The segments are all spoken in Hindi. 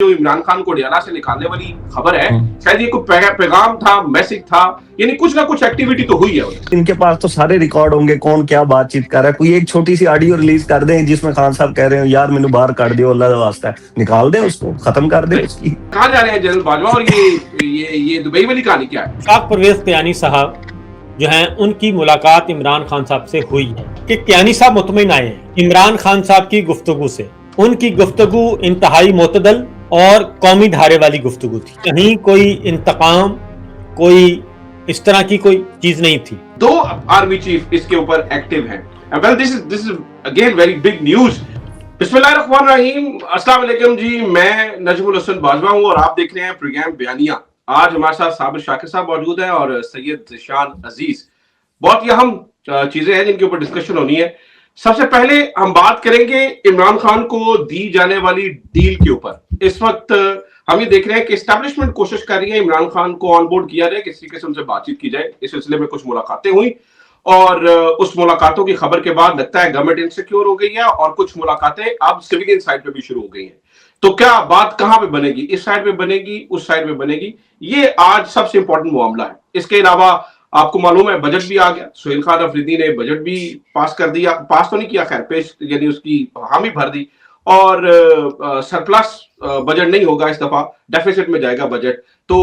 जो इमरान खान को हरियाणा से निकालने वाली खबर है, शायद ये कोई पैगाम था, मैसेज था, यानी कुछ ना कुछ एक्टिविटी तो हुई है। इनके पास तो सारे रिकॉर्ड होंगे, कौन क्या बातचीत कर रहा है। कोई एक छोटी सी ऑडियो रिलीज कर दें जिसमें खान साहब कह रहे हो यार मैंने बाहर काट दिया, अल्लाह का वास्ता है, निकाल दें उसको, खत्म कर दें उसकी। कहाँ जा रहे हैं जनरल बाजवा, और ये दुबई वाली कहानी क्या है? साहब परवेज कियानी साहब जो हैं उनकी मुलाकात इमरान खान साहब से हुई है कि कियानी साहब मुतमईन आए हैं इमरान खान साहब की गुफ्तगू से। उनकी गुफ्तगू इंतहाई मोतदल और कौमी धारे वाली गुफ्तगू थी, कहीं कोई इंतकाम, कोई इस तरह की कोई चीज नहीं थी। 2 आर्मी चीफ इसके ऊपर एक्टिव हैं। Well this is again very big news. बिस्मिल्लाहिर्रहमानिर्रहीम, अस्सलाम वालेकुम जी, मैं नजमुल हसन बाजवा हूं और आप देख रहे हैं प्रोग्राम बयानिया। आज हमारे साथ साबिर शाकिर साहब मौजूद हैं और सैयद ज़ीशान अजीज। बहुत ही अहम चीजें हैं जिनके ऊपर डिस्कशन होनी है। सबसे पहले हम बात करेंगे इमरान खान को दी जाने वाली डील के ऊपर। इस वक्त हम ये देख रहे हैं कि एस्टैब्लिशमेंट कोशिश कर रही है इमरान खान को ऑनबोर्ड किया जाए, किसी किस्म से बातचीत की जाए। इस सिलसिले में कुछ मुलाकातें हुई और उस मुलाकातों की खबर के बाद लगता है गवर्नमेंट इनसिक्योर हो गई है और कुछ मुलाकातें अब सिविलियन साइड पे भी शुरू हो गई हैं। तो क्या बात कहां पे बनेगी? इस साइड पे बनेगी, उस साइड पे बनेगी? ये आज सबसे इंपॉर्टेंट मामला है। इसके अलावा आपको मालूम है बजट भी आ गया। सुहेल खान अफरीदी ने बजट भी पास कर दिया, पास तो नहीं किया खैर, पेश यानी उसकी हामी भर दी और सरप्लस बजट नहीं होगा इस दफा, डेफिसिट में जाएगा बजट। तो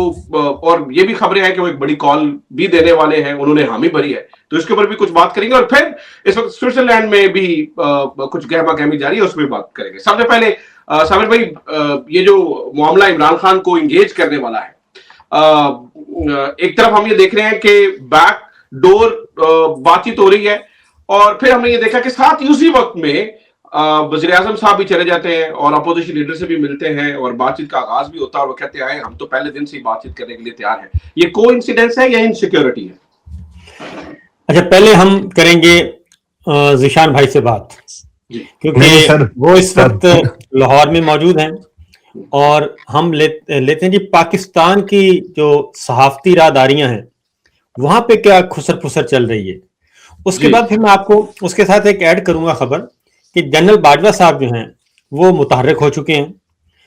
और ये भी खबरें हैं कि वो एक बड़ी कॉल भी देने वाले हैं, उन्होंने हामी भरी है, तो इसके ऊपर भी कुछ बात करेंगे। और फिर इस वक्त स्विट्जरलैंड में भी कुछ गहमा गहमी जारी है, उसमें बात करेंगे। सबसे पहले साबिर भाई, ये जो मामला इमरान खान को इंगेज करने वाला है, एक तरफ हम ये देख रहे हैं कि बैक डोर बातचीत हो रही है और फिर हमने ये देखा कि साथ ही उसी वक्त में वज़ीर आज़म साहब भी चले जाते हैं और अपोजिशन लीडर से भी मिलते हैं और बातचीत का आगाज भी होता है और वो कहते हैं हम तो पहले दिन से ही बातचीत करने के लिए तैयार हैं। ये कोइंसिडेंस है या इनसिक्योरिटी है? अच्छा, पहले हम करेंगे ज़ीशान भाई से बात, क्योंकि वो इस वक्त लाहौर में मौजूद हैं और हम लेते हैं जी पाकिस्तान की जो सहाफती राहदारियां हैं वहां पे क्या खुसर फुसर चल रही है। उसके बाद फिर मैं आपको उसके साथ एक ऐड करूंगा खबर कि जनरल बाजवा साहब जो हैं वो मुतहर्रिक हो चुके हैं।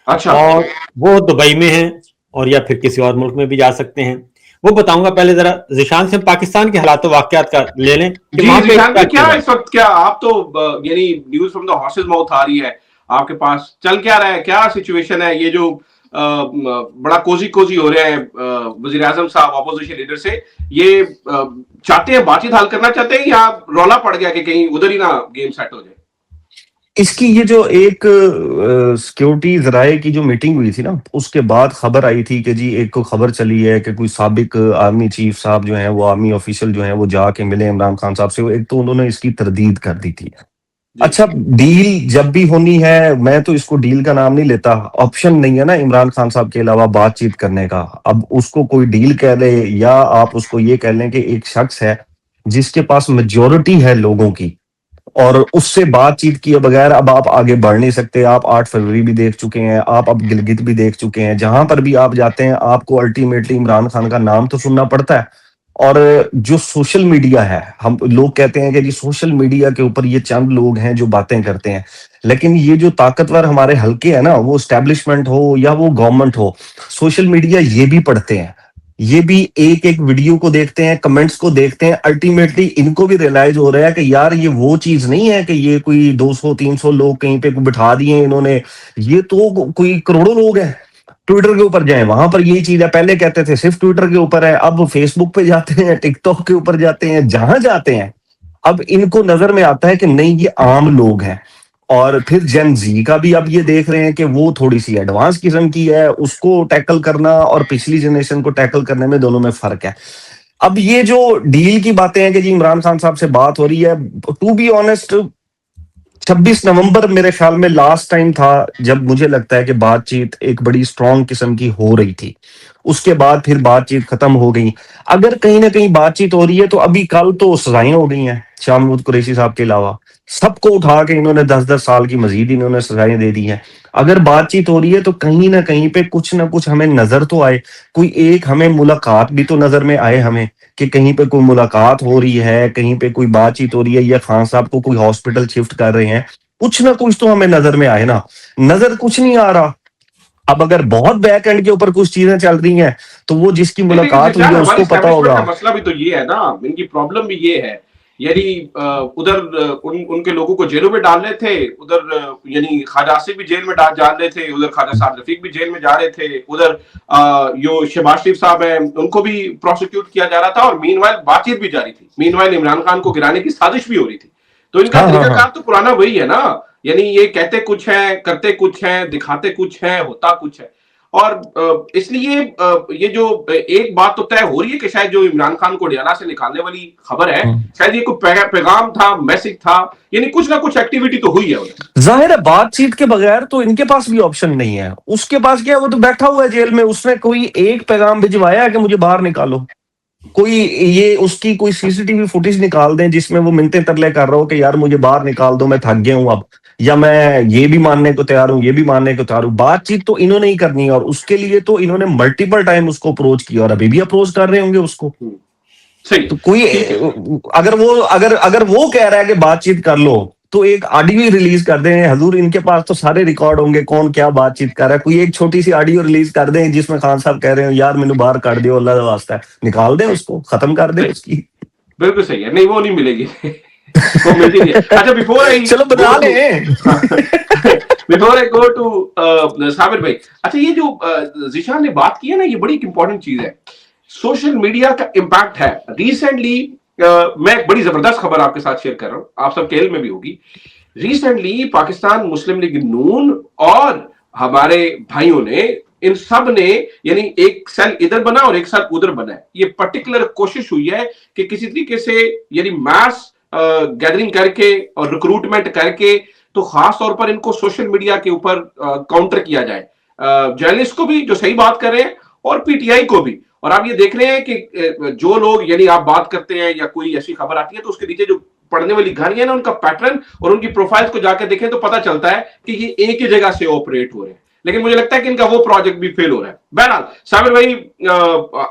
अच्छा। और वो दुबई में हैं और या फिर किसी और मुल्क में भी जा सकते हैं, वो बताऊंगा। पहले जरा ज़ीशान से पाकिस्तान के हालात वाकयात का ले लें। क्या इस वक्त क्या आप तो यानी news from the horse's mouth आ रही है, आपके पास चल क्या रहा है, क्या सिचुएशन है? ये जो बड़ा कोजी हो रहे हैं वज़ीर आज़म साहब अपोजिशन लीडर से, ये चाहते हैं बातचीत हल करना चाहते हैं या रौला पड़ गया कि कहीं उधर ही ना गेम सेट हो जाए? इसकी ये जो एक सिक्योरिटी जराए की जो मीटिंग हुई थी ना, उसके बाद खबर आई थी कि जी एक को खबर चली है कि कोई साबिक आर्मी चीफ साहब जो हैं, वो आर्मी ऑफिशियल जो हैं, वो जाके मिले इमरान खान साहब से। एक तो उन्होंने इसकी तरदीद कर दी थी। अच्छा, डील जब भी होनी है, मैं तो इसको डील का नाम नहीं लेता, ऑप्शन नहीं है ना इमरान खान साहब के अलावा बातचीत करने का। अब उसको कोई डील कह ले या आप उसको ये कह लें कि एक शख्स है जिसके पास मेजोरिटी है लोगों की और उससे बातचीत किए बगैर अब आप आगे बढ़ नहीं सकते। आप 8 फरवरी भी देख चुके हैं, आप अब गिलगित भी देख चुके हैं, जहां पर भी आप जाते हैं आपको अल्टीमेटली इमरान खान का नाम तो सुनना पड़ता है। और जो सोशल मीडिया है, हम लोग कहते हैं कि जी सोशल मीडिया के ऊपर ये चंद लोग हैं जो बातें करते हैं, लेकिन ये जो ताकतवर हमारे हल्के हैं ना, वो एस्टेब्लिशमेंट हो या वो गवर्नमेंट हो, सोशल मीडिया ये भी पढ़ते हैं, ये भी एक एक वीडियो को देखते हैं, कमेंट्स को देखते हैं। अल्टीमेटली इनको भी रियलाइज हो रहा है कि यार ये वो चीज नहीं है कि ये कोई 200-300 लोग कहीं पे बिठा दिए इन्होंने, ये तो कोई करोड़ों लोग हैं। ट्विटर के ऊपर जाएं, वहां पर यही चीज है। पहले कहते थे सिर्फ ट्विटर के ऊपर है, अब फेसबुक पे जाते हैं, टिकटॉक के ऊपर जाते हैं, जहां जाते हैं अब इनको नजर में आता है कि नहीं ये आम लोग हैं। और फिर जेन जी का भी अब ये देख रहे हैं कि वो थोड़ी सी एडवांस किस्म की है, उसको टैकल करना और पिछली जनरेशन को टैकल करने में दोनों में फर्क है। अब ये जो डील की बातें हैं कि जी इमरान खान साहब से बात हो रही है, टू बी ऑनेस्ट 26 नवंबर मेरे ख्याल में लास्ट टाइम था जब मुझे लगता है कि बातचीत एक बड़ी स्ट्रॉन्ग किस्म की हो रही थी। उसके बाद फिर बातचीत खत्म हो गई। अगर कहीं ना कहीं बातचीत हो रही है तो अभी कल तो सजाएं हो गई हैं शाह महमूद कुरैशी साहब के अलावा, सबको उठा के इन्होंने 10-10 साल की मजीद इन्होंने सजाएं दे दी हैं। अगर बातचीत हो रही है तो कहीं ना कहीं पे कुछ ना कुछ हमें नजर तो आए, कोई एक हमें मुलाकात भी तो नजर में आए हमें, कि कहीं पे कोई मुलाकात हो रही है, कहीं पे कोई बातचीत हो रही है या खान साहब को कोई हॉस्पिटल शिफ्ट कर रहे हैं, कुछ ना कुछ तो हमें नजर में आए ना। नजर कुछ नहीं आ रहा। अब अगर बहुत बैक एंड के ऊपर कुछ चीजें चल रही हैं तो वो जिसकी मुलाकात हुई है उसको पता होगा। मसला भी तो ये है ना, इनकी प्रॉब्लम भी ये है, यानी उधर उनके लोगों को जेलों में डाल रहे थे, उधर यानी ख्वाजा आसिफ भी जेल में डाल रहे थे, उधर ख्वाजा साद रफीक भी जेल में जा रहे थे, उधर जो शहबाज शरीफ साहब हैं उनको भी प्रोसिक्यूट किया जा रहा था, और मीनवाइल बातचीत भी जारी थी, मीनवाइल इमरान खान को गिराने की साजिश भी हो रही थी। तो इनका तरीकाकार तो पुराना वही है ना, यानी ये कहते कुछ है, करते कुछ है, दिखाते कुछ है, होता कुछ है। और इसलिए ये जो एक बात तो तय हो रही है कि शायद जो इमरान खान को डियाला से निकालने वाली खबर है, शायद ये कोई पैगाम था, मैसेज था, यानी कुछ ना कुछ एक्टिविटी तो हुई है उधर। जाहिर है बातचीत के बगैर तो इनके पास भी ऑप्शन नहीं है। उसके पास क्या है, वो तो बैठा हुआ है जेल में, उसने कोई एक पैगाम भिजवाया है कि मुझे बाहर निकालो? कोई ये उसकी कोई सीसीटीवी फुटेज निकाल दें जिसमें वो मिन्नतें तरले कर रहा हो कि यार मुझे बाहर निकाल दो, मैं थक गया हूं अब, या मैं ये भी मानने को तैयार हूं, ये भी मानने को तैयार हूं। बातचीत तो इन्होंने ही करनी है, और उसके लिए तो इन्होंने मल्टीपल टाइम उसको अप्रोच किया, और अभी भी अप्रोच कर रहे होंगे उसको। सही। तो कोई अगर वो कह रहा है कि बातचीत कर लो, तो एक ऑडियो रिलीज कर दें। हजूर, इनके पास तो सारे रिकॉर्ड होंगे कौन क्या बातचीत कर रहा है। कोई एक छोटी सी ऑडियो रिलीज कर दें जिसमें खान साहब कह रहे हो यार मैंने बाहर काट दियो, अल्लाह का वास्ता है, निकाल दें उसको, खत्म कर दें उसकी। बिल्कुल सही है, नहीं वो नहीं मिलेगी। वो मिलती नहीं। अच्छा, बिफोर आई चलो बता लें। Before I go to Sabir भाई, अच्छा ये जो ज़ीशान ने बात की है ना, ये बड़ी इंपॉर्टेंट चीज है। सोशल मीडिया का इम्पैक्ट है। रिसेंटली मैं एक बड़ी जबरदस्त खबर आपके साथ शेयर कर रहा हूं, आप सब केल में भी होगी। रिसेंटली पाकिस्तान मुस्लिम लीग नून और हमारे भाइयों ने, इन सब ने, यानी एक सेल इधर बना और एक सेल उधर बना है। ये पर्टिकुलर कोशिश हुई है कि किसी तरीके से यानी मास गैदरिंग करके और रिक्रूटमेंट करके, तो खास तौर पर इनको सोशल मीडिया के ऊपर काउंटर किया जाए, जर्नलिस्ट को भी जो सही बात कर रहे हैं और पीटीआई को भी। और आप ये देख रहे हैं कि जो लोग, यानी आप बात करते हैं या कोई ऐसी खबर आती है तो उसके नीचे जो पढ़ने वाली घड़ियां ना, उनका पैटर्न और उनकी प्रोफाइल्स को जाकर देखें तो पता चलता है कि ये एक ही जगह से ऑपरेट हो रहे हैं। लेकिन मुझे लगता है कि इनका वो प्रोजेक्ट भी फेल हो रहा है। बहरहाल साबिर भाई,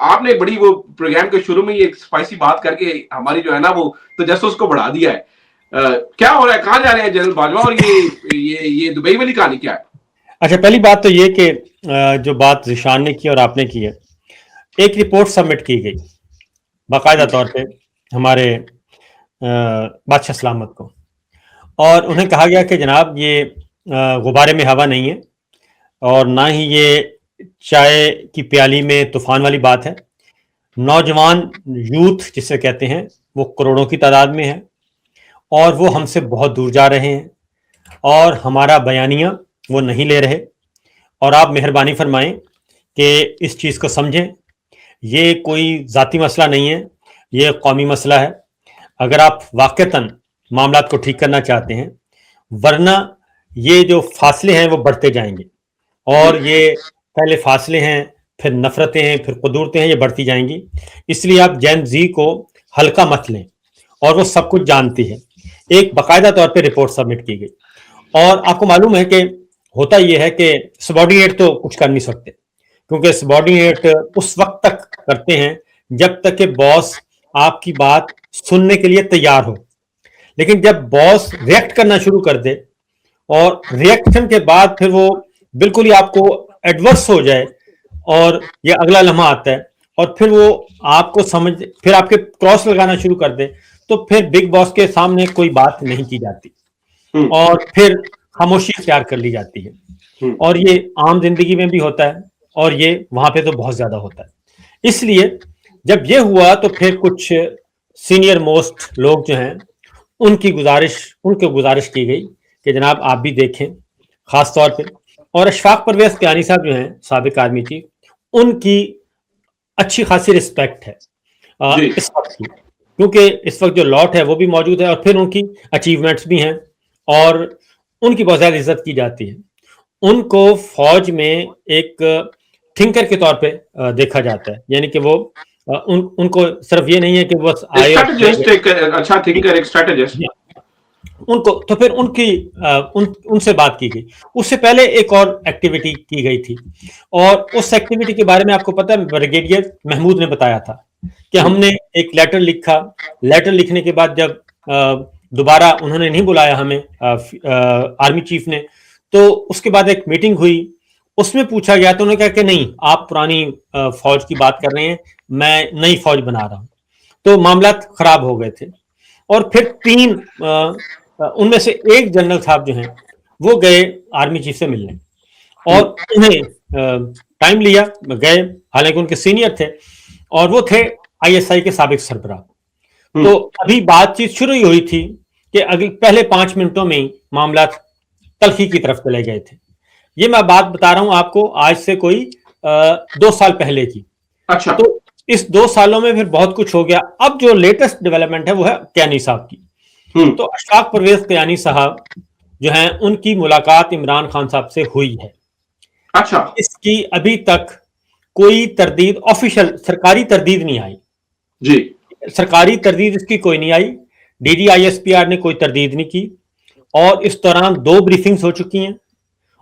आपने बड़ी वो प्रोग्राम के शुरू में एक स्पाइसी बात करके हमारी जो है ना वो तो जैसे उसको बढ़ा दिया है। क्या हो रहा है, कहां जा रहे हैं जनरल बाजवा, और ये दुबई वाली कहानी क्या है? अच्छा, पहली बात तो ये कि जो बात ज़ीशान ने की और आपने की है, एक रिपोर्ट सबमिट की गई बाकायदा तौर पे हमारे बादशाह सलामत को, और उन्हें कहा गया कि जनाब ये गुब्बारे में हवा नहीं है, और ना ही ये चाय की प्याली में तूफान वाली बात है। नौजवान यूथ जिसे कहते हैं वो करोड़ों की तादाद में है, और वो हमसे बहुत दूर जा रहे हैं, और हमारा बयानिया वो नहीं ले रहे। और आप मेहरबानी फरमाएं कि इस चीज़ को समझें, ये कोई ज़ाती मसला नहीं है, ये कौमी मसला है। अगर आप वाक़तन मामलात को ठीक करना चाहते हैं, वरना ये जो फासले हैं वो बढ़ते जाएंगे, और ये पहले फासले हैं, फिर नफरतें हैं, फिर कुदूरतें हैं, ये बढ़ती जाएंगी। इसलिए आप जैन जी को हल्का मत लें, और वो सब कुछ जानती है। एक बाकायदा तौर पे रिपोर्ट सबमिट की गई, और आपको मालूम है कि होता यह है कि सबॉर्डिनेट तो कुछ कर नहीं सकते, क्योंकि सबॉर्डिनेट उस वक्त तक करते हैं जब तक कि बॉस आपकी बात सुनने के लिए तैयार हो। लेकिन जब बॉस रिएक्ट करना शुरू कर दे, और रिएक्शन के बाद फिर वो बिल्कुल ही आपको एडवर्स हो जाए, और ये अगला लम्हा आता है, और फिर वो आपको फिर आपके क्रॉस लगाना शुरू कर दे, तो फिर बिग बॉस के सामने कोई बात नहीं की जाती, और फिर खामोशी इख्तियार कर ली जाती है। और ये आम जिंदगी में भी होता है, और ये वहां पे तो बहुत ज्यादा होता है। इसलिए जब ये हुआ तो फिर कुछ सीनियर मोस्ट लोग जो हैं उनको गुजारिश की गई कि जनाब आप भी देखें, खास तौर पे। और अशफाक परवेज कियानी साहब जो हैं साबिक आर्मी चीफ, उनकी अच्छी खासी रिस्पेक्ट है इस वक्त की, क्योंकि इस वक्त जो लॉट है वो भी मौजूद है, और फिर उनकी अचीवमेंट्स भी हैं, और उनकी बहुत ज्यादा इज्जत की जाती है। उनको फौज में एक थिंकर के तौर पे देखा जाता है, यानी कि वो उनको सिर्फ ये नहीं है कि बस आए, अच्छा थिंकर, एक स्ट्रेटेजिस्ट। उनको तो फिर उनसे बात की गई। उससे पहले एक और एक्टिविटी की गई थी, और उस एक्टिविटी के बारे में आपको पता है, ब्रिगेडियर महमूद ने बताया था कि हमने एक लेटर लिखा। लेटर लिखने के बाद जब दोबारा उन्होंने नहीं बुलाया हमें आर्मी चीफ ने, तो उसके बाद एक मीटिंग हुई। उसमें पूछा गया तो उन्होंने कहा कि नहीं, आप पुरानी फौज की बात कर रहे हैं, मैं नई फौज बना रहा हूं। तो मामला खराब हो गए थे। और फिर तीन उनमें से एक जनरल साहब जो हैं वो गए आर्मी चीफ से मिलने, और उन्हें टाइम लिया, गए, हालांकि उनके सीनियर थे और वो थे आईएसआई के साबिक सरबराह। तो अभी बातचीत शुरू ही हुई थी कि अगले पहले 5 मिनटों में ही मामला तल्खी की तरफ चले गए थे। ये मैं बात बता रहा हूं आपको आज से कोई 2 साल पहले की। अच्छा। तो इस 2 सालों में फिर बहुत कुछ हो गया। अब जो लेटेस्ट डेवलपमेंट है वो है कियानी साहब की। तो अशफाक परवेज कियानी साहब जो हैं उनकी मुलाकात इमरान खान साहब से हुई है। अच्छा। इसकी अभी तक कोई तरदीद, ऑफिशियल सरकारी तरदीद नहीं आई जी। सरकारी तरदीद इसकी कोई नहीं आई। DGISPR ने कोई तरदीद नहीं की, और इस दौरान 2 ब्रीफिंग्स हो चुकी हैं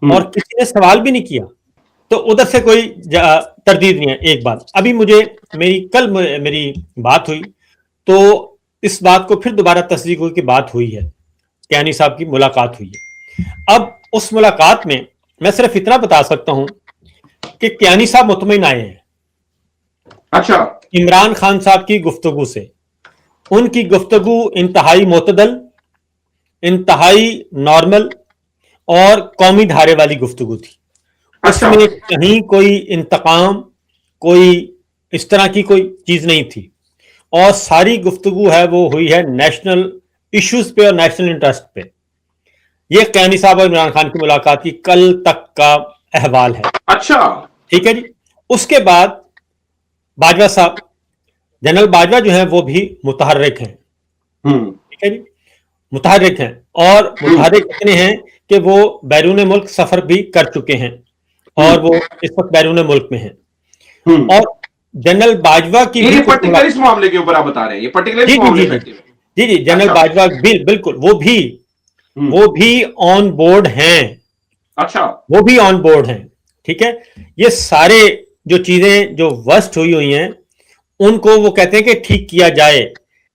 और किसी ने सवाल भी नहीं किया। तो उधर से कोई तरदीद नहीं है। एक बात अभी कल मेरी बात हुई तो इस बात को फिर दोबारा तस्दीक हुई कि बात हुई है, कियानी साहब की मुलाकात हुई है। अब उस मुलाकात में मैं सिर्फ इतना बता सकता हूं कि कियानी साहब मुतमईन आए हैं। अच्छा। इमरान खान साहब की गुफ्तगू से। उनकी गुफ्तगू इंतहाई मोतदल, इंतहाई नॉर्मल और कौमी धारे वाली गुफ्तगू थी। उसमें कहीं कोई इंतकाम, कोई इस तरह की कोई चीज नहीं थी, और सारी गुफ्तगू है वो हुई है नेशनल इश्यूज पे और नेशनल इंटरेस्ट पे। ये कियानी साहब और इमरान खान की मुलाकात की कल तक का अहवाल है। अच्छा। ठीक है जी। उसके बाद बाजवा साहब, जनरल बाजवा जो है वो भी मुतहर्रिक हैं। ठीक है जी, मुतहर्रिक हैं, और मुतहर्रिक इतने हैं कि वो बैरून मुल्क सफर भी कर चुके हैं और वो इस वक्त बैरून मुल्क में हैं। और जनरल बाजवा की ये पर्टिकुलर इस मामले के ऊपर आप बता रहे हैं, ये पर्टिकुलर इस मामले पे? जी, जनरल बाजवा बिल्कुल वो भी ऑन बोर्ड हैं। अच्छा। वो भी ऑन बोर्ड हैं। ठीक है। ये सारे जो चीजें जो वर्स्ट हुई हैं उनको वो कहते हैं कि ठीक किया जाए।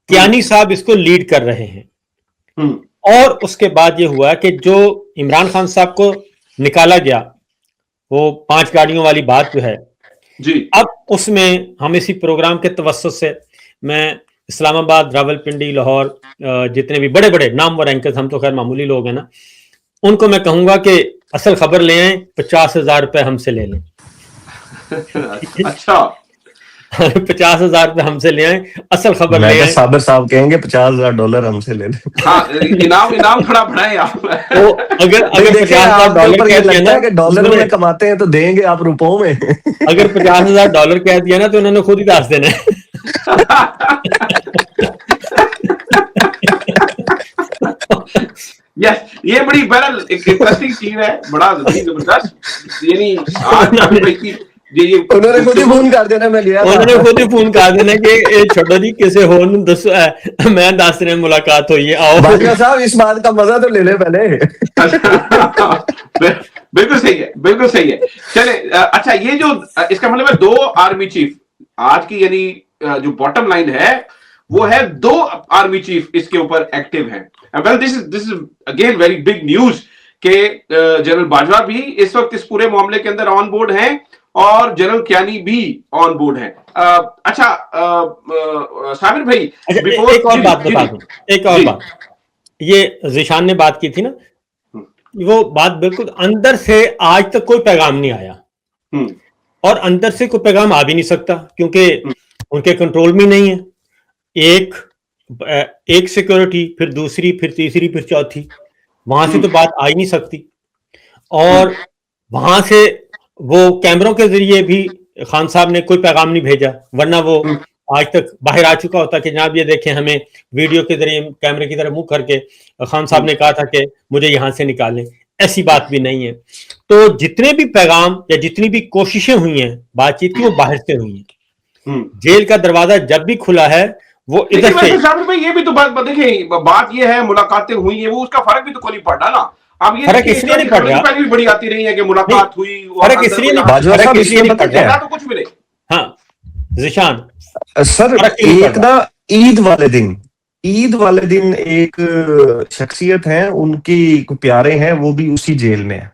कियानी साहब इसको लीड कर रहे हैं। और उसके बाद ये हुआ कि जो इमरान खान साहब को निकाला गया, वो 5 गाड़ियों वाली बात जो है जी, अब उसमें हम इसी प्रोग्राम के तवस्सुस से मैं इस्लामाबाद, रावलपिंडी, लाहौर, जितने भी बड़े बड़े नामवर एंकर्स, हम तो खैर मामूली लोग हैं ना, उनको मैं कहूंगा कि असल खबर ले आए, 50,000 रुपए हमसे ले लें। अच्छा। 50,000 रुपए हमसे ले आए, असल खबर ले आए। साबिर साहब कहेंगे $50,000 हमसे ले लें। हाँ, इनाम खड़ा बढ़ाए आप। तो अगर $50,000 कह दिया ना कि डॉलर में कमाते हैं तो देंगे आप रुपयों में। अगर $50,000 कह दिया ना तो उन्होंने खुद ही दास देना है। यस, ये बड़ी बहरहाल एक इंटरेस्टिंग चीज है, बड़ा जबरदस्त। यानी आज उन्होंने खुद ही फोन कर देना, मैं गया, उन्होंने खुद ही फोन कर देना कि छोड़ो जी किसे हो दस, मैं दस रहे मुलाकात हुई है, आओ। बादशाह साहब इस बात का मजा तो ले ले पहले। बिल्कुल सही है, बिल्कुल सही है। चले, अच्छा, ये जो इसका मतलब है 2 आर्मी चीफ आज की, यानी जो बॉटम लाइन है वो है 2 आर्मी चीफ इसके ऊपर एक्टिव हैं। Well, this is again very big news के जनरल बाजवा भी इस वक्त इस पूरे मामले के अंदर ऑन बोर्ड हैं और जनरल कियानी भी ऑन बोर्ड है। अच्छा, साबिर भाई, एक और बात बता दूं, एक और बात, ये ज़ीशान ने बात की थी ना, वो बात बिल्कुल अंदर से आज तक कोई पैगाम नहीं आया, और अंदर से कोई पैगाम आ भी नहीं सकता क्योंकि उनके कंट्रोल में नहीं है। एक सिक्योरिटी, फिर दूसरी, फिर तीसरी, फिर चौथी, वहां से तो बात आ ही नहीं सकती। और वहां से वो कैमरों के जरिए भी खान साहब ने कोई पैगाम नहीं भेजा, वरना वो आज तक बाहर आ चुका होता कि जनाब ये देखें, हमें वीडियो के जरिए कैमरे की तरफ मुंह करके खान साहब ने कहा था कि मुझे यहां से निकालें। ऐसी बात भी नहीं है। तो जितने भी पैगाम या जितनी भी कोशिशें हुई हैं बातचीत की, वो बाहर से हुई हैं। जेल का दरवाजा जब भी खुला है वो इधर से। ये भी तो बात देखिए, बात ये है मुलाकातें हुई है, वो उसका फर्क भी तो कोई नहीं पड़ रहा ना। अब ये फर्क इसलिए नहीं पड़ रहा, पहले भी बड़ी आती रही है कि मुलाकात हुई, फर्क इसलिए नहीं पड़ रहा, तो कुछ मिले। हाँ ज़ीशान सर, एक ना ईद वाले दिन एक शख्सियत है, उनकी प्यारे हैं, वो भी उसी जेल में है।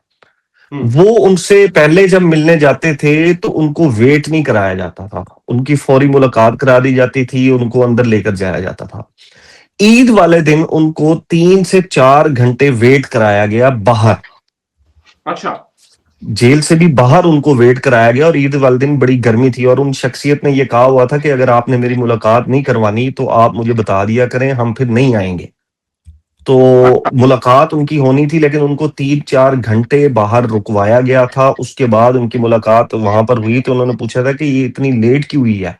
वो उनसे पहले जब मिलने जाते थे तो उनको वेट नहीं कराया जाता था, उनकी फौरी मुलाकात करा दी जाती थी, उनको अंदर लेकर जाया जाता था। ईद वाले दिन उनको 3 से 4 घंटे वेट कराया गया बाहर, अच्छा, जेल से भी बाहर उनको वेट कराया गया। और ईद वाले दिन बड़ी गर्मी थी और उन शख्सियत ने यह कहा हुआ था कि अगर आपने मेरी मुलाकात नहीं करवानी तो आप मुझे बता दिया करें, हम फिर नहीं आएंगे। तो मुलाकात उनकी होनी थी, लेकिन उनको 3-4 घंटे बाहर रुकवाया गया था। उसके बाद उनकी मुलाकात वहां पर हुई तो उन्होंने पूछा था कि ये इतनी लेट क्यों हुई है,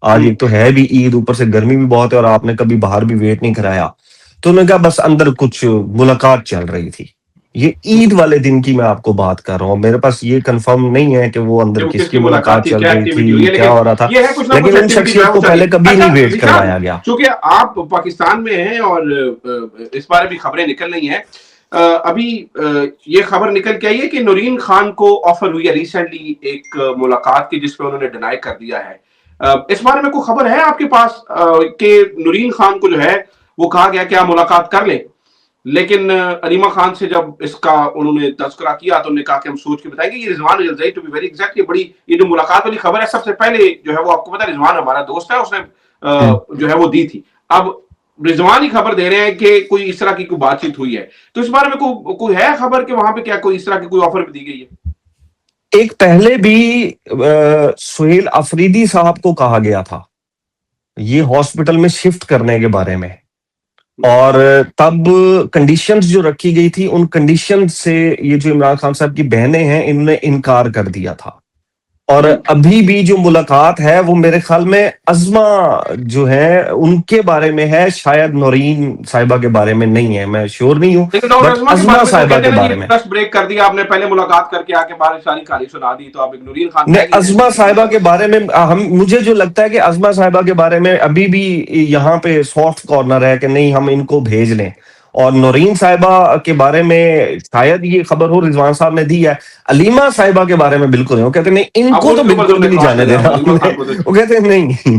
आज एक तो है भी ईद, ऊपर से गर्मी भी बहुत है और आपने कभी बाहर भी वेट नहीं कराया। तो उन्होंने कहा बस अंदर कुछ मुलाकात चल रही थी। ये ईद वाले दिन की मैं आपको बात कर रहा हूँ, मेरे पास ये कंफर्म नहीं है कि वो अंदर किसकी मुलाकात चल रही थी, क्या हो रहा था, ये है कुछ ना कुछ लेकिन उन शख्सियत को पहले कभी नहीं वेट करवाया गया। क्योंकि आप पाकिस्तान में हैं और इस बारे भी खबरें निकल रही हैं। अभी ये खबर निकल के आई है कि नूरीन खान को ऑफर हुई है रिसेंटली एक मुलाकात की, जिसपे उन्होंने डिनाई कर दिया है। इस बारे में कोई खबर है आपके पास कि नूरीन खान को जो है वो कहा गया कि आप मुलाकात कर लें, लेकिन अलीमा खान से जब इसका उन्होंने तस्करा किया तो उन्होंने कहा कि हम सोच के बताएंगे। ये Rizwan Jalzai to be very exact, ये बड़ी, ये जो मुलाकात वाली खबर है सबसे पहले जो है वो आपको पता है रिजवान हमारा दोस्त है, उसने जो है वो दी थी। अब रिजवान ही खबर दे रहे हैं कि कोई इस तरह की कोई बातचीत हुई है, तो इस बारे में कोई है खबर कि वहां पे क्या कोई इस तरह की कोई ऑफर भी दी गई है? एक पहले भी सुहेल अफरीदी साहब को कहा गया था ये हॉस्पिटल में शिफ्ट करने के बारे में, और तब कंडीशंस जो रखी गई थी उन कंडीशंस से ये जो इमरान खान साहब की बहनें हैं इन्होंने इनकार कर दिया था। और अभी भी जो मुलाकात है वो मेरे ख्याल में अज़मा जो है उनके बारे में है, शायद नौरीन साहिबा के बारे में नहीं है, मैं श्योर नहीं हूँ, बट अज़मा साहिबा के बारे में। ब्रेक कर दिया आपने, पहले मुलाकात करके आके बारे सारी कहानी सुना दी, तो आप नूरीन खान ने अज़मा साहिबा के बारे में मुझे जो लगता है कि अज़मा साहिबा के बारे में अभी भी यहाँ पे सॉफ्ट कॉर्नर है कि नहीं हम इनको भेज लें, और नौरीन साहिबा के बारे में शायद ये खबर हो रिजवान साहब ने दी है, अलीमा साहिबा के बारे में बिल्कुल नहीं, वो कहते नहीं इनको तो बिल्कुल भी नहीं जाने देना, वो कहते नहीं।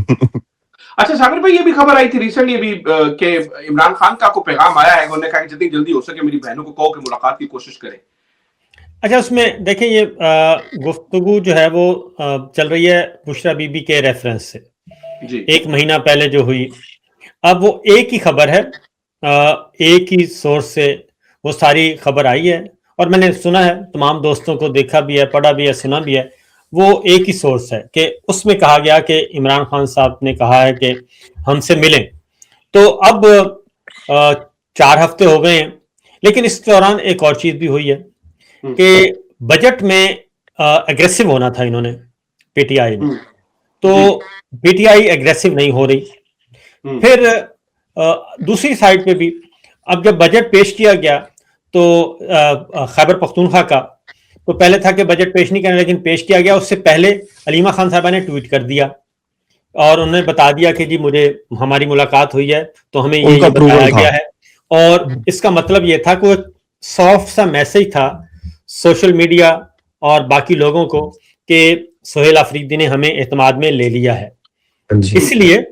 अच्छा साबिर भाई, ये भी खबर आई थी रिसेंटली अभी कि इमरान खान का को पैगाम आया है, उन्होंने कहा कि जितनी जल्दी हो सके मेरी बहनों को कहो कि मुलाकात की कोशिश करें। अच्छा, उसमें देखें ये गुफ्तगू जो है वो चल रही है बुशरा बीबी के रेफरेंस से जी। 1 महीना पहले जो हुई, अब वो एक ही खबर है, एक ही सोर्स से वो सारी खबर आई है, और मैंने सुना है, तमाम दोस्तों को देखा भी है, पढ़ा भी है, सुना भी है, वो एक ही सोर्स है कि उसमें कहा गया कि इमरान खान साहब ने कहा है कि हमसे मिलें। तो अब 4 हफ्ते हो गए हैं, लेकिन इस दौरान एक और चीज भी हुई है कि बजट में एग्रेसिव होना था इन्होंने, पीटीआई ने, तो पीटीआई एग्रेसिव नहीं हो रही। फिर दूसरी साइड पे भी अब जब बजट पेश किया गया तो खैबर पख्तूनख्वा का तो पहले था कि बजट पेश नहीं करना, लेकिन पेश किया गया। उससे पहले अलीमा खान साहबा ने ट्वीट कर दिया और उन्होंने बता दिया कि जी मुझे हमारी मुलाकात हुई है तो हमें ये बताया गया है, और इसका मतलब ये था कि वो सॉफ्ट सा मैसेज था सोशल मीडिया और बाकी लोगों को कि सुहेल अफरीदी ने हमें एतमाद में ले लिया है। इसलिए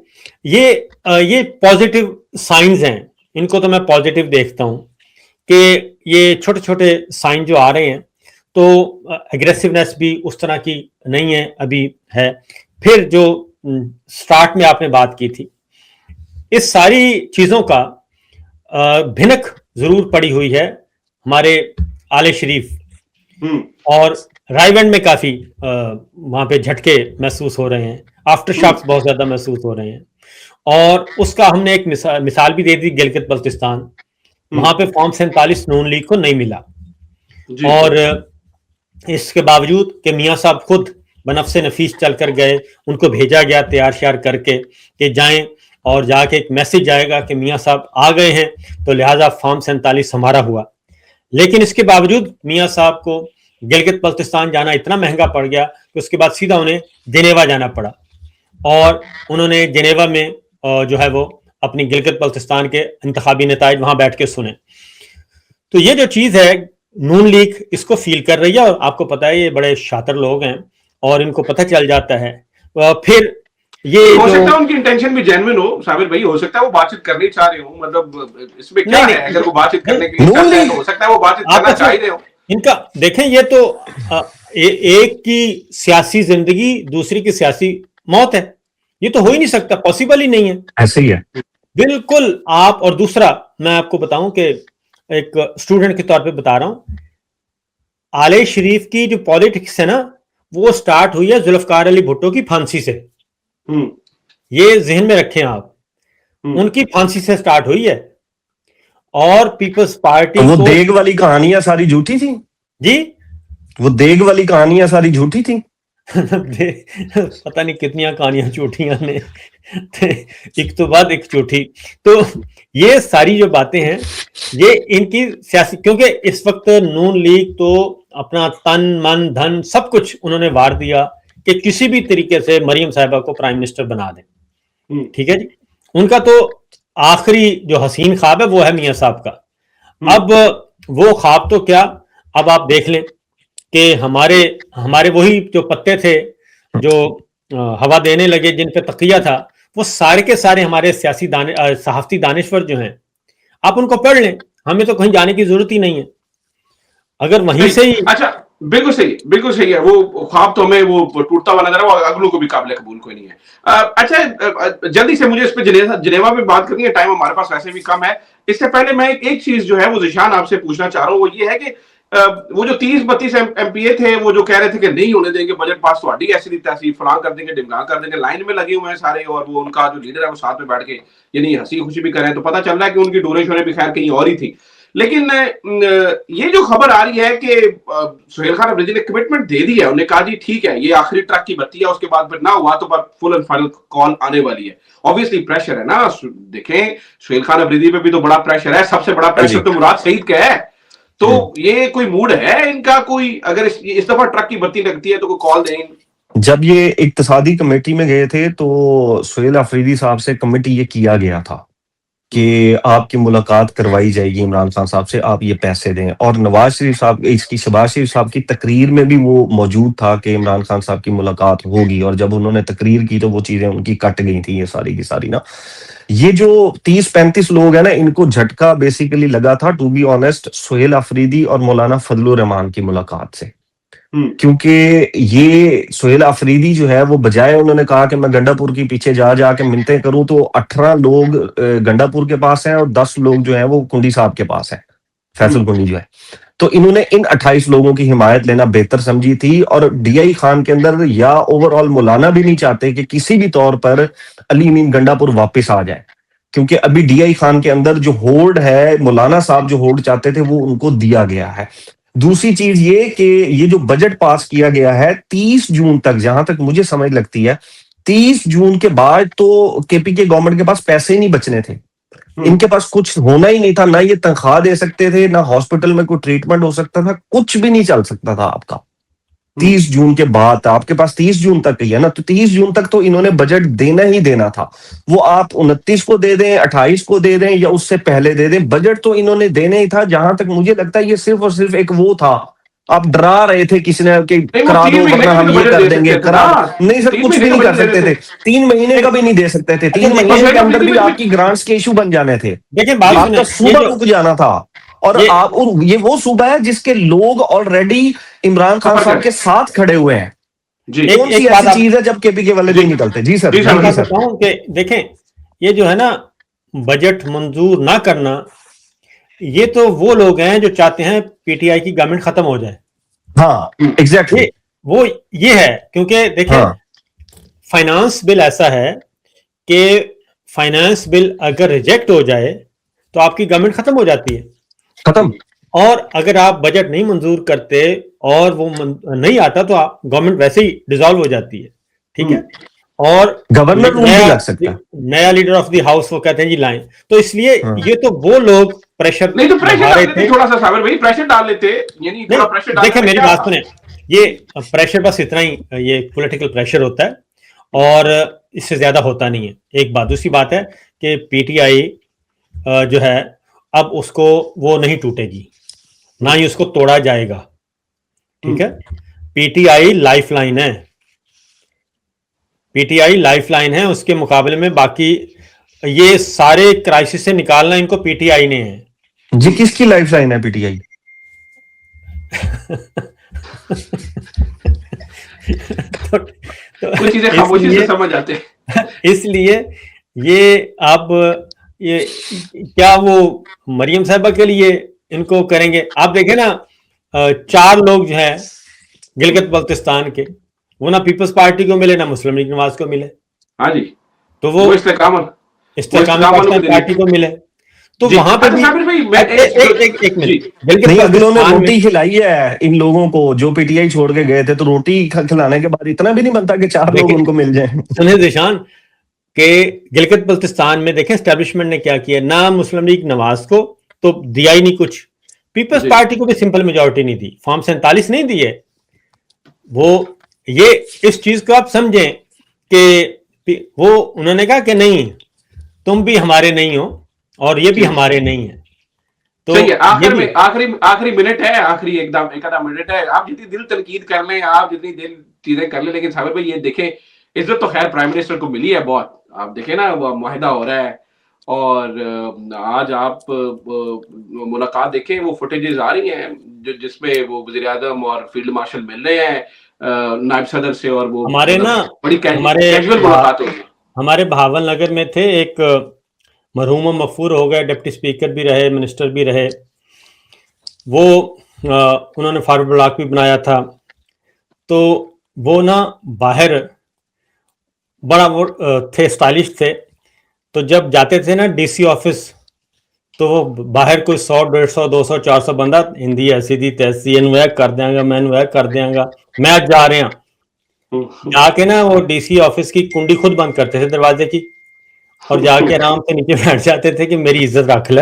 ये पॉजिटिव साइंस हैं, इनको तो मैं पॉजिटिव देखता हूं कि ये छोटे छोटे साइन जो आ रहे हैं, तो एग्रेसिवनेस भी उस तरह की नहीं है अभी है। फिर जो स्टार्ट में आपने बात की थी, इस सारी चीजों का भिनक जरूर पड़ी हुई है हमारे आले शरीफ, और रायगंज में काफी वहां पे झटके महसूस हो रहे हैं, आफ्टर शॉक्स बहुत ज्यादा महसूस हो रहे हैं, और उसका हमने एक मिसाल भी दे दी गिलगित बल्तिस्तान, वहां पे फॉर्म 47 नून लीग को नहीं मिला, और इसके बावजूद कि मियाँ साहब खुद बनफ्से नफीस चल कर गए, उनको भेजा गया तैयार श्यार करके कि जाएं और जाके एक मैसेज जाएगा कि मियाँ साहब आ गए हैं, तो लिहाजा फॉर्म 47 हमारा हुआ। लेकिन इसके बावजूद मियाँ साहब को गिलगित बल्तिस्तान जाना इतना महंगा पड़ गया कि उसके बाद सीधा उन्हें जेनेवा जाना पड़ा, और उन्होंने जेनेवा में जो है वो अपनी गिलगित बल्तिस्तान के इंतखाबी नताइज वहां बैठ के सुने। तो ये जो चीज है नून लीग इसको फील कर रही है, और आपको पता है ये बड़े शातिर लोग हैं और इनको पता चल जाता है। फिर ये हो सकता है उनकी इंटेंशन भी जेन्युइन हो साबिर भाई, हो सकता है वो बातचीत करनी चाह रहे हो, मतलब इसमें क्या है, अगर वो बातचीत करने के लिए हो सकता है वो बातचीत करना चाह रहे हो। इनका देखें, ये तो एक की सियासी जिंदगी दूसरी की सियासी मौत है। ये तो हो ही नहीं सकता, पॉसिबल ही नहीं है। ऐसे ही है। बिल्कुल आप, और दूसरा मैं आपको बताऊं कि एक स्टूडेंट के तौर पे बता रहा हूं, आले शरीफ की जो पॉलिटिक्स है ना, वो स्टार्ट हुई है जुल्फकार अली भुट्टो की फांसी से। ये जहन में रखें आप, उनकी फांसी से स्टार्ट हुई है। और पीपल्स पार्टी वो को देग वाली कहानियां सारी झूठी थी जी वो देग वाली कहानियां सारी झूठी थी। पता नहीं कितनी कहानियां झूठियां ने एक तो बाद एक झूठी। तो ये सारी जो बातें हैं, ये इनकी सियासी, क्योंकि इस वक्त नून लीग तो अपना तन मन धन सब कुछ उन्होंने वार दिया कि किसी भी तरीके से मरियम साहिबा को प्राइम मिनिस्टर बना दें। ठीक है जी, उनका तो आखिरी जो हसीन ख्वाब है वो है मियां साहब का। अब वो ख्वाब तो क्या, अब आप देख लें कि हमारे हमारे वही जो पत्ते थे जो हवा देने लगे, जिन पे तकिया था, वो सारे के सारे हमारे सियासी सहाफती दानिश्वर जो हैं, आप उनको पढ़ लें। हमें तो कहीं जाने की जरूरत ही नहीं है, अगर वहीं से ही। अच्छा, बिल्कुल सही है। वो ख्वाब तो हमें वो टूटता हुआ नजर है, वो अगलों को भी काबिल कबूल कोई नहीं है। अच्छा, जल्दी से मुझे इस पे जिनेवा पे बात करनी है, टाइम हमारे पास वैसे भी कम है। इससे पहले मैं एक चीज जो है वो ज़िशान आपसे पूछना चाह रहा हूँ, वो ये है कि वो जो 30-32 एमपीए थे, वो जो कह रहे थे कि नहीं होने देंगे बजट पास, तो ऐसी तैसी फलां कर देंगे, ढिमका कर देंगे, लाइन में लगे हुए हैं सारे, और वो उनका जो लीडर है वो साथ में बैठ के यानी हंसी खुशी भी करें, तो पता चल रहा है कि उनकी डोनेशन भी खैर कहीं और ही थी। लेकिन ये जो खबर आ रही है कि सुहेल खान अफरीदी ने कमिटमेंट दे दी है, उन्होंने कहा जी ठीक है, ये आखिरी ट्रक की बत्ती है, उसके बाद फिर ना हुआ तो फुल एंड फाइनल कॉल आने वाली है। ऑब्वियसली प्रेशर है ना, देखें सुहेल खान अफरीदी पे भी तो बड़ा प्रेशर है, सबसे बड़ा प्रेशर तो मुराद सईद का है। तो ये कोई मूड है इनका, कोई अगर इस दफा ट्रक की बत्ती लगती है तो कोई कॉल दें। जब ये इक्तिसादी कमेटी में गए थे तो सुहेल अफरीदी साहब से कमेटी ये किया गया था कि आपकी मुलाकात करवाई जाएगी इमरान खान साहब से, आप ये पैसे दें। और नवाज शरीफ साहब, इसकी शहबाज शरीफ साहब की तकरीर में भी वो मौजूद था कि इमरान खान साहब की मुलाकात होगी, और जब उन्होंने तकरीर की तो वो चीजें उनकी कट गई थी, ये सारी की सारी ना। ये जो 30-35 लोग हैं ना, इनको झटका बेसिकली लगा था, to be honest, Sohail Afridi और मौलाना फजलुर रहमान की मुलाकात से। क्योंकि ये सुहेल अफरीदी जो है वो बजाय उन्होंने कहा कि मैं गंडापुर के पीछे जाके मिन्नतें करूं, तो 18 लोग गंडापुर के पास हैं और 10 लोग जो हैं वो कुंडी साहब के पास हैं, फैसल कुंडी जो है। तो इन्होंने इन 28 लोगों की हिमायत लेना बेहतर समझी थी। और डीआई खान के अंदर या ओवरऑल मौलाना भी नहीं चाहते कि किसी भी तौर पर अली मीन गंडापुर वापस आ जाए, क्योंकि अभी डीआई खान के अंदर जो होल्ड है, मौलाना साहब जो होल्ड चाहते थे वो उनको दिया गया है। दूसरी चीज ये कि ये जो बजट पास किया गया है 30 जून तक, जहां तक मुझे समझ लगती है 30 जून के बाद तो केपीके गवर्नमेंट के पास पैसे ही नहीं बचने थे, इनके पास कुछ होना ही नहीं था, ना ये तनख्वाह दे सकते थे, ना हॉस्पिटल में कोई ट्रीटमेंट हो सकता था, कुछ भी नहीं चल सकता था आपका। 30 जून के बाद आपके पास 30 जून तक ही है ना, तो 30 जून तक तो इन्होंने बजट देना ही देना था। वो आप 29 को दे दें, 28 को दे दें या उससे पहले दे दें, बजट तो इन्होंने देना ही था। जहां तक मुझे लगता है ये सिर्फ और सिर्फ एक वो था, आप डरा रहे थे किसी ने कि करा दो वरना हम ये कर देंगे, करा नहीं सर, कुछ भी नहीं कर सकते थे, 3 महीने का भी नहीं दे सकते थे, 3 महीने के अंदर भी आपकी ग्रांट्स के इशू बन जाने थे, आपका सूबा रुक जाना था। और आप, ये वो सूबा है जिसके लोग ऑलरेडी इमरान खान साहब के साथ खड़े हुए हैं। कौन सी ऐसी चीज है जब केपीके वाले नहीं निकलते? जी सर, मैं बताऊं कि देखें, ये जो है ना बजट मंजूर ना करना, ये तो वो लोग हैं जो चाहते हैं पीटीआई की गवर्नमेंट खत्म हो जाए। हाँ एग्जैक्टली, वो ये है, क्योंकि देखें फाइनेंस बिल ऐसा है कि फाइनेंस बिल अगर रिजेक्ट हो जाए तो आपकी गवर्नमेंट खत्म हो जाती है, खत्म। और अगर आप बजट नहीं मंजूर करते और वो नहीं आता तो आप गवर्नमेंट वैसे ही डिसॉल्व हो जाती है। ठीक है, और गवर्नर रूल भी लग सकता है, नया लीडर ऑफ द हाउस वो कहते हैं जी लाइन। तो इसलिए ये तो वो लोग प्रेशर नहीं, तो प्रेशर डाल लेते थोड़ा सा, साबिर भाई प्रेशर डाल लेते, यानी थोड़ा प्रेशर डाल। देखिए मेरी बात सुने, ये प्रेशर बस इतना ही, ये पॉलिटिकल प्रेशर होता है और इससे ज्यादा होता नहीं है। एक बात, दूसरी बात है कि पीटीआई जो है अब उसको वो नहीं टूटेगी, ना ही उसको तोड़ा जाएगा। ठीक है, पीटीआई लाइफलाइन है, पीटीआई लाइफलाइन है, उसके मुकाबले में बाकी ये सारे क्राइसिस से निकालना इनको पीटीआई ने है। जी किसकी लाइफलाइन है पीटीआई? कुछ चीजें खामोशी से समझ आते हैं। इसलिए ये आप ये क्या वो मरियम साहिबा के लिए इनको करेंगे? आप देखें ना, 4 लोग जो हैं गिलगित बल्तिस्तान के, वो ना पीपल्स पार्टी को मिले ना मुस्लिम लीग नवाज को मिले। हाँ जी, तो वो इस्तेकाम पाकिस्तान पार्टी को मिले। तो वहां पे भी एक मिनट, नहीं, अगलों ने रोटी खिलाई है इन लोगों को जो पीटीआई छोड़ के गए थे, तो रोटी खिलाने के बाद इतना भी नहीं बनता कि 4 लोग उनको मिल जाएं। सुनिए ज़ीशान के गिलगित बल्तिस्तान में देखें एस्टेब्लिशमेंट ने क्या किया, ना मुस्लिम लीग नवाज को तो दिया ही नहीं कुछ, पीपल्स पार्टी को भी सिंपल मेजॉरिटी नहीं दी, फॉर्म 47 नहीं दिए वो। ये इस चीज को आप समझें कि वो उन्होंने कहा कि नहीं तुम भी हमारे नहीं हो और ये भी हमारे नहीं है। तो आखिरी मिनट है, आखिरी एकदम एक आधा मिनट है, आप जितनी दिल तनकीद कर लें, आप जितनी दिल चीजें कर लें, लेकिन साबिर भाई ये देखें, इज्जत तो खैर प्राइम मिनिस्टर को मिली है बहुत। आप देखें ना, वो मुआहिदा हो रहा है, और आज आप मुलाकात देखें, वो फुटेजेस आ रही हैं जिसमें वो वज़ीर आज़म और फील्ड मार्शल मिल रहे हैं नायब सदर से, और वो हमारे ना बड़ी कैजुअल मुलाकात होगी। हमारे बहावल नगर में थे, एक मरहूम मफूर हो गए, डिप्टी स्पीकर भी रहे, मिनिस्टर भी रहे, वो उन्होंने फारूक ब्लॉक भी बनाया था। तो वो ना बाहर बड़ा वो थे, स्टाइलिश थे, तो जब जाते थे ना डीसी ऑफिस, तो वो बाहर कोई 100, 150, 200, 400 बंदा हिंदी ऐसी दी तैसी, इनवै कर देंगा, मैं इनवै कर देंगा, मैं आज जा रहे हैं। जाके ना वो डीसी ऑफिस की कुंडी खुद बंद करते थे दरवाजे की, और जाके आराम से नीचे बैठ जाते थे कि मेरी इज्जत रख ले।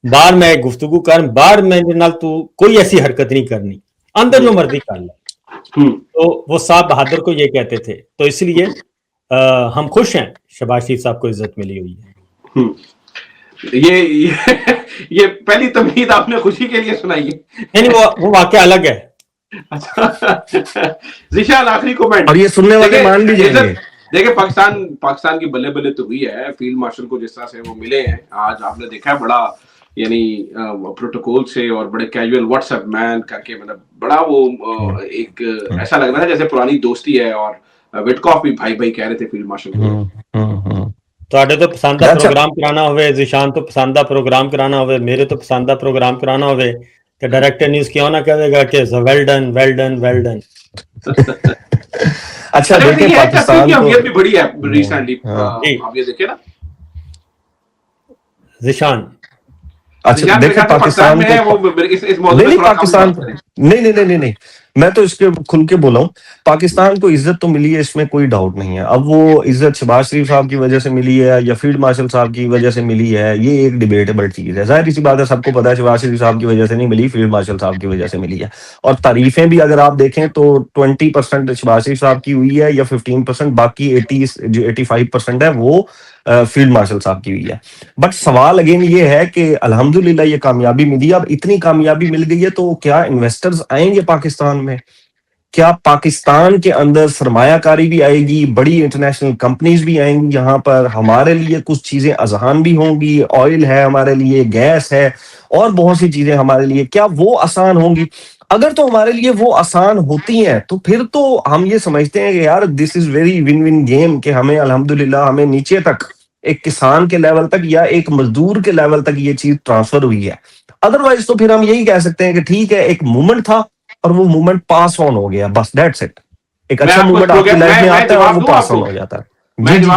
बाहर मैं गुफ्तगू कर, बाहर मेरे नाल तू कोई ऐसी हरकत नहीं करनी, अंदर जो मर्जी कर ले। तो वो साहब बहादुर को ये कहते थे। तो इसलिए हम खुश हैं शहबाज शरीफ साहब को इज्जत मिली हुई है। ये पहली तमहीद आपने खुशी के लिए सुनाई है। नहीं, वो वाकया अलग है। ज़ीशान आखिरी कमेंट, और ये सुनने वाले मान भी जाएंगे। देखिए पाकिस्तान की बल्ले बल्ले तो हुई है, फील्ड मार्शल को जिस तरह से वो मिले हैं, आज आपने देखा है बड़ा, यानी प्रोटोकॉल से और बड़े कैजुअल व्हाट्सएप मैन करके, मतलब बड़ा वो एक ऐसा लग रहा है जैसे पुरानी दोस्ती है। और विटकॉफ भी भाई भाई कह रहे थे फील्ड मार्शल को। ਤੁਹਾਡੇ ਤੋਂ ਪਸੰਦ ਦਾ ਪ੍ਰੋਗਰਾਮ ਕਰਾਣਾ ਹੋਵੇ, ਜ਼ਿਸ਼ਾਨ ਤੋਂ ਪਸੰਦ ਦਾ ਪ੍ਰੋਗਰਾਮ ਕਰਾਣਾ ਹੋਵੇ, ਮੇਰੇ ਤੋਂ ਪਸੰਦ ਦਾ ਪ੍ਰੋਗਰਾਮ ਕਰਾਣਾ ਹੋਵੇ, ਤੇ डायरेक्टर न्यूज़ क्यों ना कहेगा कि well done well done well done. अच्छा देखिए, पाकिस्तान की अहमियत भी बड़ी है रिसेंटली, आप ये देखिए ना ज़िशान। अच्छा देखिए, पाकिस्तान नहीं, मैं तो इसके खुल के बोला हूँ, पाकिस्तान को इज्जत तो मिली है, इसमें कोई डाउट नहीं है। अब वो इज्जत शहबाज शरीफ साहब की वजह से मिली है या फील्ड मार्शल साहब की वजह से मिली है, ये एक डिबेटेबल चीज है। जाहिर सी बात है, सबको पता है शहबाज शरीफ साहब की वजह से नहीं मिली, फील्ड मार्शल साहब की वजह से मिली है। और तारीफें भी अगर आप देखें तो 20% शहबाज शरीफ साहब की हुई है या 15%, बाकी 85% है वो फील्ड मार्शल साहब की हुई है। बट सवाल अगेन ये है कि अल्हम्दुलिल्लाह ये कामयाबी मिली। अब इतनी कामयाबी मिल गई है तो क्या इन्वेस्टर्स आएंगे पाकिस्तान में? क्या पाकिस्तान के अंदर सरमायाकारी भी आएगी, बड़ी इंटरनेशनल कंपनीज भी आएंगी यहाँ पर, हमारे लिए कुछ चीजें आसान भी होंगी, ऑयल है हमारे लिए, गैस है और बहुत सी चीजें हमारे लिए, क्या वो आसान होंगी? अगर तो हमारे लिए वो आसान होती हैं तो फिर तो हम ये समझते हैं कि यार this is very win win game, कि हमें अल्हम्दुलिल्लाह हमें नीचे तक एक किसान के लेवल तक या एक मजदूर के लेवल तक ये चीज ट्रांसफर हुई है। अदरवाइज तो फिर हम यही कह सकते हैं कि ठीक है, एक मूवमेंट था और वो मूवमेंट पास ऑन हो गया, बस दैट्स इट। एक अच्छा मूवमेंट आपकी लाइफ में आता है और वो पास ऑन हो जाता है। जी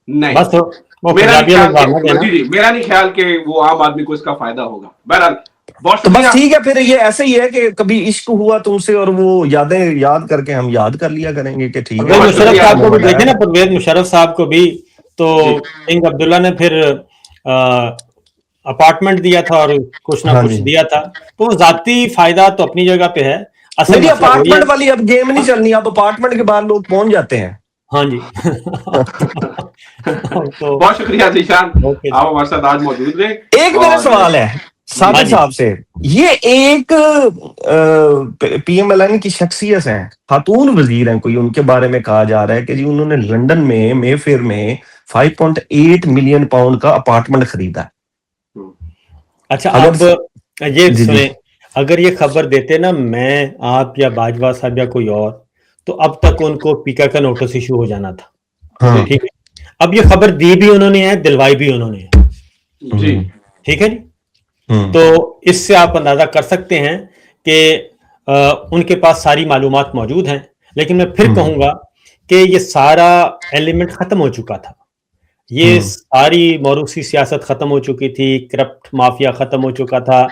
नहीं, बस मेरा नहीं ख्याल कि वो आम आदमी को इसका फायदा होगा। बहरहाल तो बस ठीक है, फिर ये ऐसे ही है कि कभी इश्क हुआ तुमसे और वो यादें याद करके हम याद कर लिया करेंगे कि ठीक है। मुशर्रफ साहब को भी देखे ना, परवेज मुशर्रफ साहब को भी तो किंग अब्दुल्ला ने फिर अपार्टमेंट दिया था और कुछ ना कुछ दिया था, तो जाती फायदा तो अपनी जगह पे है। असल अपार्टमेंट वाली अब गेम नहीं चलनी, अब अपार्टमेंट के बाद लोग पहुंच जाते हैं। हाँ जी। तो बहुत शुक्रिया ज़ीशान, आप हमारे साथ आज मौजूद रहे। एक मेरा सवाल है साबिर साहब से, ये एक पीएमएलएन की शख्सियत है, खातून वजीर हैं कोई, उनके बारे में कहा जा रहा है कि जी उन्होंने लंदन में मेफेयर में 5.8 मिलियन पाउंड का अपार्टमेंट खरीदा। अच्छा अगर अब ये जी सुने, जी अगर ये खबर देते ना मैं, आप या बाजवा साहब या कोई और, तो अब तक उनको पीका का नोटिस इशू हो जाना था। हाँ ठीक है, अब ये खबर दी भी उन्होंने है, दिलवाई भी उन्होंने है। जी ठीक है जी। तो इससे आप अंदाजा कर सकते हैं कि उनके पास सारी मालूमात मौजूद हैं। लेकिन मैं फिर कहूंगा कि ये सारा एलिमेंट खत्म हो चुका था, ये सारी मौरूसी सियासत खत्म हो चुकी थी, करप्ट माफिया खत्म हो चुका था,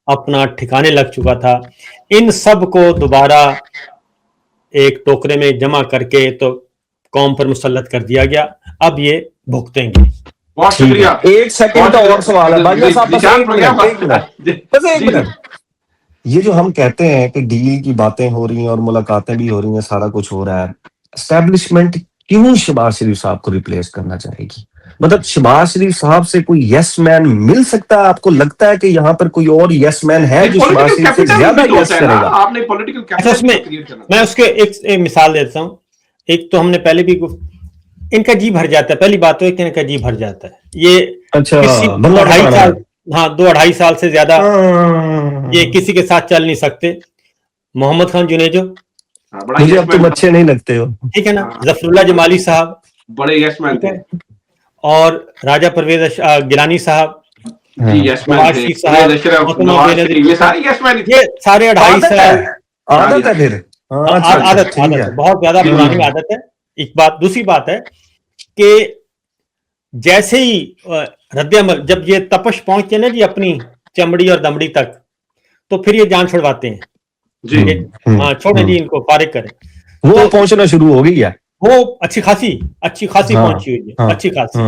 अपना ठिकाने लग चुका था। इन सब को दोबारा एक टोकरे में जमा करके तो कौम पर मुसल्लत कर दिया गया। अब ये भुगतेंगे। बहुत शुक्रिया। एक सेकंड का और सवाल है बाजवा साहब, बस एक मिनट, बस एक जी, मिनट। ये जो हम कहते हैं कि डील की बातें हो रही हैं और मुलाकातें भी हो रही हैं, सारा कुछ हो रहा है, एस्टेब्लिशमेंट क्यों शहबाज शरीफ साहब को रिप्लेस करना चाहेगी? मतलब शहबाज शरीफ साहब से कोई यस मैन मिल सकता है? आपको लगता है कि यहाँ पर कोई और यस मैन है जो शहबाज शरीफ से ज्यादा यस करेगा? आपने पॉलिटिकल अच्छा, उसमें मैं उसके एक मिसाल देता हूँ। एक तो हमने पहले भी इनका जी भर जाता है, पहली बात तो कि इनका जी भर जाता है। ये अच्छा, किसी 2-2.5 साल, हाँ 2-2.5 साल से ज्यादा ये किसी के साथ चल नहीं सकते। मोहम्मद खान जुनेजो, मुझे अब तुम अच्छे नहीं लगते हो, ठीक है ना। जफरुल्लाह जमाली साहब बड़े यसमैन थे, और राजा परवेज गिलानी साहब, ये सारे यसमैन, ये सारे 2.5 साल। आदत है फिर, आदत है, बहुत ज्यादा पुरानी आदत है। एक बात, दूसरी बात है कि जैसे ही रद्द-ए-अमल, जब ये तपश पहुंचते ना जी अपनी चमड़ी और दमड़ी तक, तो फिर ये जान छुड़वाते हैं जी। हाँ, छोड़े जी, इनको फारिग करें। वो तो पहुंचना शुरू हो गई है, वो अच्छी खासी पहुंची हुई है, अच्छी खासी।